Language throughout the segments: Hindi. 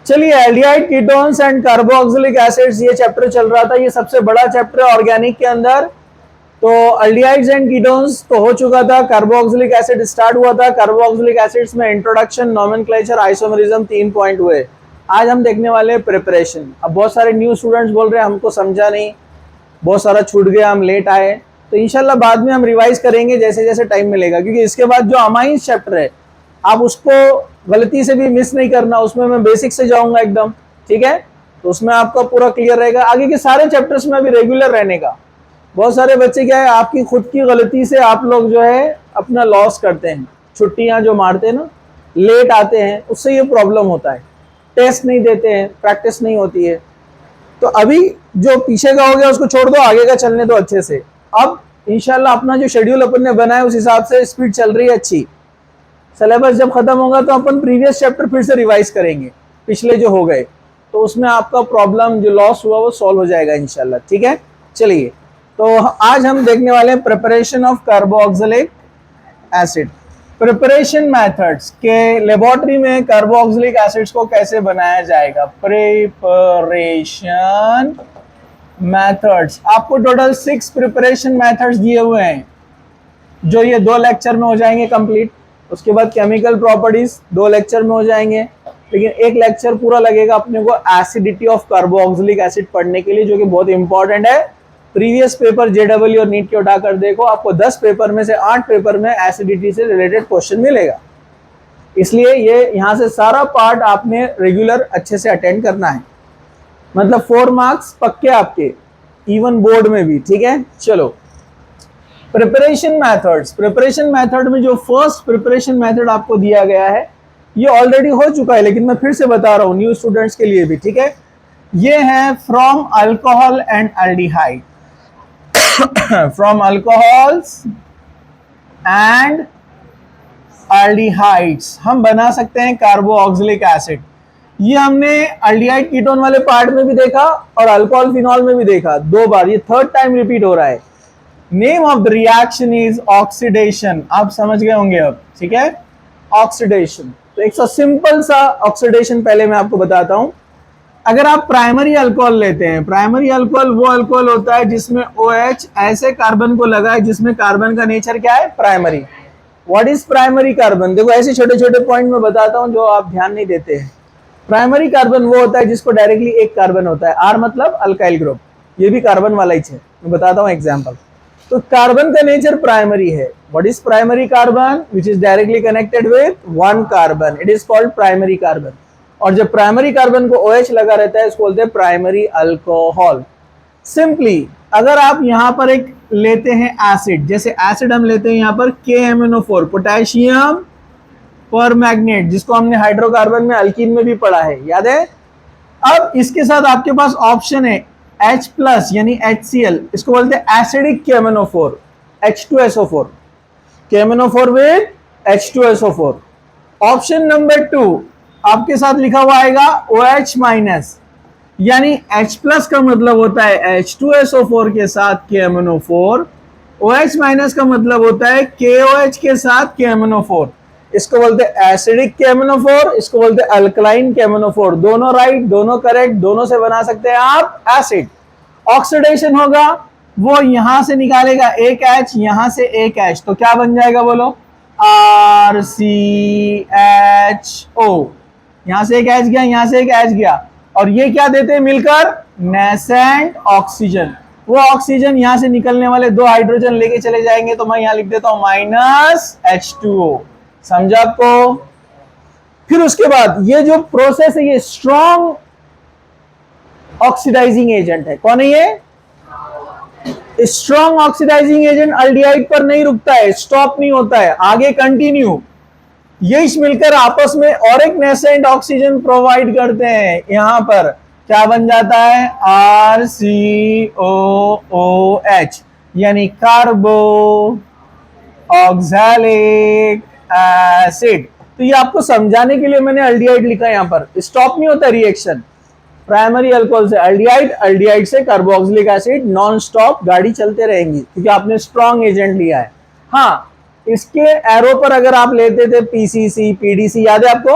चलिए, aldehyde ketones and carboxylic acids, ये चैप्टर चल रहा था, ये सबसे बड़ा चैप्टर है ऑर्गेनिक के अंदर। तो एल्डिहाइड्स एंड कीटोन्स तो हो चुका था, कार्बोक्सिलिक एसिड स्टार्ट हुआ था। कार्बोक्सिलिक एसिड्स में इंट्रोडक्शन, नोमेनक्लेचर, आइसोमरिज्म 3 पॉइंट हुए। आज हम देखने वाले हैं प्रिपरेशन। अब बहुत सारे न्यू स्टूडेंट्स बोल रहे हैं हमको समझा नहीं, बहुत सारा छूट गया, हम लेट आए। तो इंशाल्लाह बाद में हम रिवाइज करेंगे जैसे जैसे टाइम मिलेगा, क्योंकि इसके बाद जो अमाइंस चैप्टर है आप उसको गलती से भी मिस नहीं करना, उसमें मैं बेसिक से जाऊंगा एकदम, ठीक है। तो उसमें आपका पूरा क्लियर रहेगा। आगे के सारे चैप्टर्स में भी रेगुलर रहने का। बहुत सारे बच्चे क्या है, आपकी खुद की गलती से आप लोग जो है अपना लॉस करते हैं, छुट्टियां जो मारते हैं ना, लेट आते हैं, उससे ये प्रॉब्लम होता है। टेस्ट नहीं देते हैं, प्रैक्टिस नहीं होती है। तो अभी जो पीछे का हो गया उसको छोड़ दो, आगे का चलने दो अच्छे से। अब इंशाल्लाह अपना जो शेड्यूल अपन ने बनाया उस हिसाब से स्पीड चल रही है अच्छी। सिलेबस जब खत्म होगा तो अपन प्रीवियस चैप्टर फिर से रिवाइज करेंगे, पिछले जो हो गए, तो उसमें आपका प्रॉब्लम जो लॉस हुआ वो सॉल्व हो जाएगा इंशाल्लाह, ठीक है। चलिए, तो आज हम देखने वाले हैं preparation of carboxylic acid. Preparation methods के लेबोरेटरी में कार्बोक्सिलिक एसिड्स को कैसे बनाया जाएगा। प्रिपरेशन मेथड्स, आपको टोटल 6 प्रिपरेशन मेथड्स दिए हुए हैं, जो ये 2 लेक्चर में हो जाएंगे कंप्लीट। उसके बाद केमिकल प्रॉपर्टीज 2 लेक्चर में हो जाएंगे, लेकिन एक लेक्चर पूरा लगेगा अपने को एसिडिटी ऑफ कार्बोक्सिलिक एसिड पढ़ने के लिए, जो कि बहुत इंपॉर्टेंट है। प्रीवियस पेपर जेडब्ल्यू और नीट के उठाकर देखो, आपको 10 पेपर में से 8 पेपर में एसिडिटी से रिलेटेड क्वेश्चन मिलेगा। इसलिए ये यहाँ से सारा पार्ट आपने रेगुलर अच्छे से अटेंड करना है, मतलब 4 मार्क्स पक्के आपके, इवन बोर्ड में भी, ठीक है। चलो, प्रिपरेशन मेथड्स। प्रिपरेशन मेथड में जो फर्स्ट प्रिपरेशन मेथड आपको दिया गया है ये ऑलरेडी हो चुका है, लेकिन मैं फिर से बता रहा हूं न्यू स्टूडेंट्स के लिए भी, ठीक है। ये है from alcohol and aldehyde. From alcohols and aldehydes हम बना सकते हैं कार्बोक्सिलिक एसिड। ये हमने एल्डिहाइड कीटोन वाले पार्ट में भी देखा और अल्कोहल फिनॉल में भी देखा 2 बार, ये 3rd टाइम रिपीट हो रहा है। Name of the reaction is oxidation, आप समझ गए होंगे अब, ठीक है। ऑक्सीडेशन, तो एक सिंपल सा ऑक्सीडेशन पहले मैं आपको बताता हूं। अगर आप प्राइमरी अल्कोहल लेते हैं, प्राइमरी अल्कोहल वो अल्कोहल होता है जिसमें OH ऐसे कार्बन को लगा है जिसमें कार्बन का नेचर क्या है, primary. What is primary carbon, देखो ऐसे छोटे छोटे पॉइंट में बताता हूं जो आप ध्यान नहीं देते हैं। प्राइमरी कार्बन वो होता है जिसको डायरेक्टली एक कार्बन होता है, R मतलब अल्काइल ग्रुप, ये भी कार्बन वाला ही है, मैं बताता हूं एग्जांपल। तो कार्बन का नेचर प्राइमरी है। What is primary carbon, which is directly connected with 1 carbon, it is called primary carbon. और जब प्राइमरी कार्बन को OH लगा रहता है इसको बोलते हैं प्राइमरी अल्कोहल। सिंपली अगर आप यहाँ पर एक लेते हैं एसिड, जैसे एसिड हम लेते हैं यहाँ पर KMnO4, पोटेशियम परमैंगनेट, जिसको हमने हाइड्रोकार्बन में अल्कीन में भी पढ़ा है, याद है। अब इसके साथ आपके पास ऑप्शन है H प्लस यानी HCl, इसको बोलते हैं acidic KMnO4, H2SO4, KMnO4 with H2SO4। Option number 2 आपके साथ लिखा हुआ आएगा OH माइनस, यानी H प्लस का मतलब होता है H2SO4 के साथ KMnO4, OH माइनस का मतलब होता है KOH के साथ KMnO4। इसको बोलते हैं एसिडिक KMnO4, इसको बोलते हैं अल्कलाइन KMnO4। दोनों राइट, दोनों करेक्ट, दोनों से बना सकते हैं आप एसिड। ऑक्सीडेशन होगा वो यहां से निकालेगा एक H, यहां से एक H, तो क्या बन जाएगा बोलो, RCHO। यहां से एक H गया, यहां से एक H गया, और ये क्या देते हैं मिलकर, नेसेंट ऑक्सीजन। वो ऑक्सीजन यहां से निकलने वाले 2 हाइड्रोजन लेके चले जाएंगे, तो मैं यहां लिख देता हूं -H2O। समझा आपको। फिर उसके बाद ये जो प्रोसेस है ये स्ट्रॉन्ग ऑक्सीडाइजिंग एजेंट है। कौन है ये, स्ट्रॉन्ग ऑक्सीडाइजिंग एजेंट। एल्डिहाइड पर नहीं रुकता है, स्टॉप नहीं होता है, आगे कंटिन्यू। ये मिलकर आपस में और एक नेसेंट ऑक्सीजन प्रोवाइड करते हैं। यहां पर क्या बन जाता है, RCOOH, यानी कार्बो ऑक्सैलिक एसिड। तो ये आपको समझाने के लिए मैंने एल्डिहाइड लिखा है, यहां पर स्टॉप नहीं होता रिएक्शन। प्राइमरी अल्कोहल से एल्डिहाइड, एल्डिहाइड से कार्बोक्सिलिक एसिड, नॉन स्टॉप गाड़ी चलते रहेंगी, क्योंकि आपने स्ट्रॉन्ग एजेंट लिया है। हाँ, इसके एरो पर अगर आप लेते थे PCC, PDC, याद है आपको,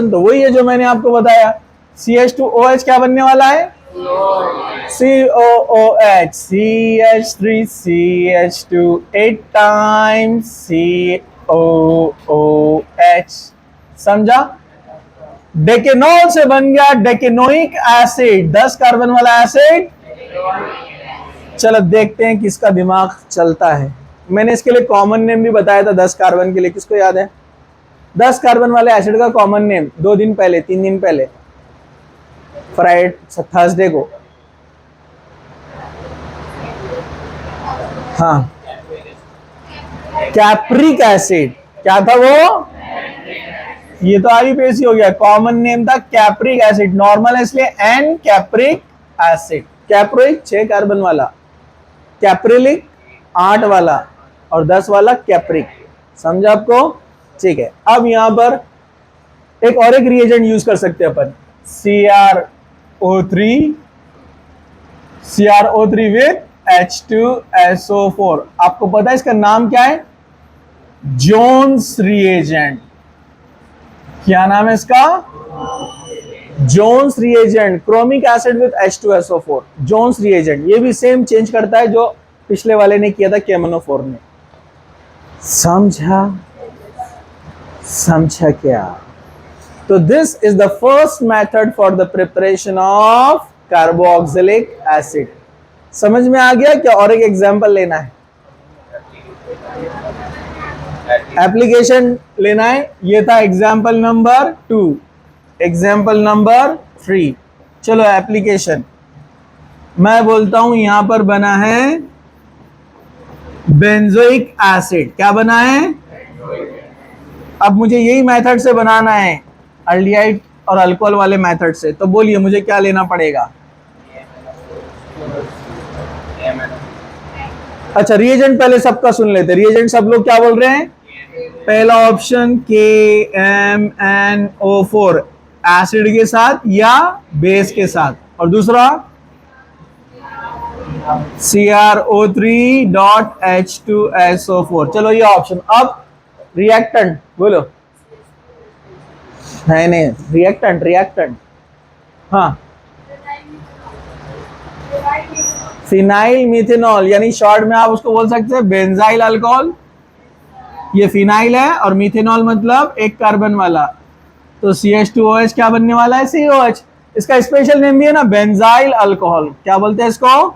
रिएक्शन तो वही है जो मैंने आपको बताया। CH2OH क्या बनने वाला है? COOH, CH3CH2 8 times COOH। समझा? डेकेनॉल से बन गया डेकेनोइक एसिड, 10 कार्बन वाला एसिड। चलो देखते हैं किसका दिमाग चलता है। मैंने इसके लिए कॉमन नेम भी बताया था 10 कार्बन के लिए, किसको याद है? 10 कार्बन वाले एसिड का कॉमन नेम 2 दिन पहले 3 दिन पहले फ्राइडे थर्सडे को, हाँ, कैप्रिक एसिड। क्या था वो? ये तो आगे पेश ही हो गया। कॉमन नेम था कैप्रिक एसिड, नॉर्मल है इसलिए n capric acid. Caproic 6 carbon वाला, कैप्रिलिक 8 वाला और 10 वाला कैप्रिक। समझा आपको? ठीक है। अब यहां पर एक और एक रिएजेंट यूज कर सकते हैं अपन, CrO3 विथ H2SO4। आपको पता है इसका नाम क्या है? Jones reagent. क्या नाम है इसका? Jones reagent, chromic acid with H2SO4, Jones reagent. ये भी सेम चेंज करता है जो पिछले वाले ने किया था KMnO4 ने। समझा? समझा क्या? तो this is the first method for the preparation of carboxylic acid. समझ में आ गया क्या? और एक एग्जांपल लेना है, एप्लीकेशन लेना है। ये था एग्जांपल नंबर 2। एग्जांपल नंबर 3, चलो एप्लीकेशन। मैं बोलता हूं यहां पर बना है बेंजोइक एसिड। क्या बना है? अब मुझे यही मेथड से बनाना है, एल्डिहाइड और अल्कोहल वाले मेथड से। तो बोलिए मुझे क्या लेना पड़ेगा? अच्छा, रिएजेंट पहले सबका सुन लेते। रिएजेंट सब लोग क्या बोल रहे हैं? पहला ऑप्शन KMnO4 एसिड के साथ या बेस के साथ, और दूसरा CrO3.H2SO4। चलो ये ऑप्शन। अब रिएक्टेंट बोलो। नहीं, रिएक्टेंट। हाँ, फिनाइल मिथेनॉल, यानी शॉर्ट में आप उसको बोल सकते हैं बेंजाइल अल्कोहल। ये फिनाइल है और मिथेनॉल मतलब एक कार्बन वाला, तो CH2OH क्या बनने वाला है? COH। इसका स्पेशल नेम भी है ना, बेंजाइल अल्कोहल। क्या बोलते हैं इसको?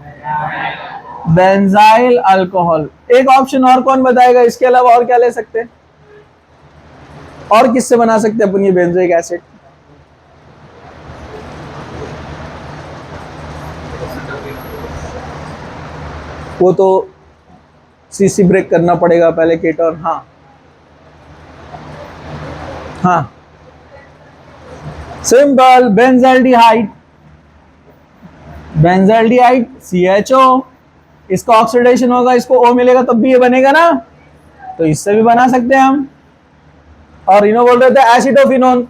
Benzyl alcohol. एक ऑप्शन और कौन बताएगा? इसके अलावा और क्या ले सकते हैं? और किससे बना सकते हैं अपन ये बेंजोइक एसिड? वो तो CC ब्रेक करना पड़ेगा पहले केटोन। हाँ, सिंपल, बेंजाल्डिहाइड। बेंजाल्डिहाइड CHO, इसका ऑक्सीडेशन होगा, इसको O मिलेगा तब भी ये बनेगा ना, तो इससे भी बना सकते हैं हम। और इन्हों बोल रहे थे एसिटोफिनोन,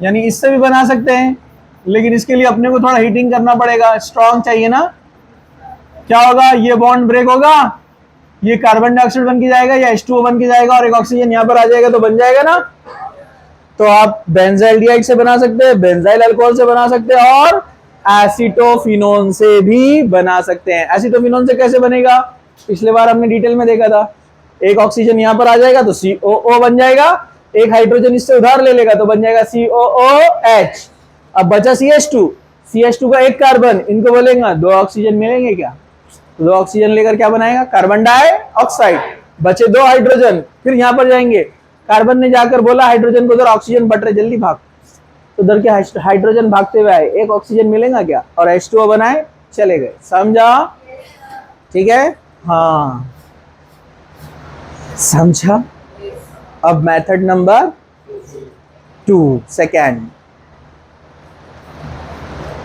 यानी इससे भी बना सकते हैं, लेकिन इसके लिए अपने को थोड़ा हीटिंग करना पड़ेगा, स्ट्रॉन्ग चाहिए ना। क्या होगा? ये बॉन्ड ब्रेक होगा, ये कार्बन डाइऑक्साइड बन के जाएगा या H2O बन के जाएगा, और एक ऑक्सीजन यहाँ पर आ जाएगा, तो बन जाएगा ना। तो आप बेंजाइल्डिहाइड से बना सकते हैं, बेंजाइल अल्कोहल से बना सकते हैं, और एसिटोफिनोन से भी बना सकते हैं। एसिटोफिनोन से कैसे बनेगा? पिछले बार हमने डिटेल में देखा था। एक ऑक्सीजन यहाँ पर आ जाएगा तो COO बन जाएगा, एक हाइड्रोजन इससे उधार ले लेगा तो बन जाएगा COOH। अब बचा CH2 का एक कार्बन, इनको बोलेंगे 2 ऑक्सीजन मिलेंगे क्या? 2 ऑक्सीजन लेकर क्या बनाएगा? Carbon dioxide. बचे 2 हाइड्रोजन, फिर यहां पर जाएंगे, कार्बन ने जाकर बोला हाइड्रोजन को उधर ऑक्सीजन बट रहे, जल्दी भाग। तो उधर के हाइड्रोजन भागते हुए आए, एक ऑक्सीजन मिलेगा क्या? और H2O बनाए, चले गए। समझा? ठीक है, हाँ समझा। अब मेथड नंबर 2 सेकेंड,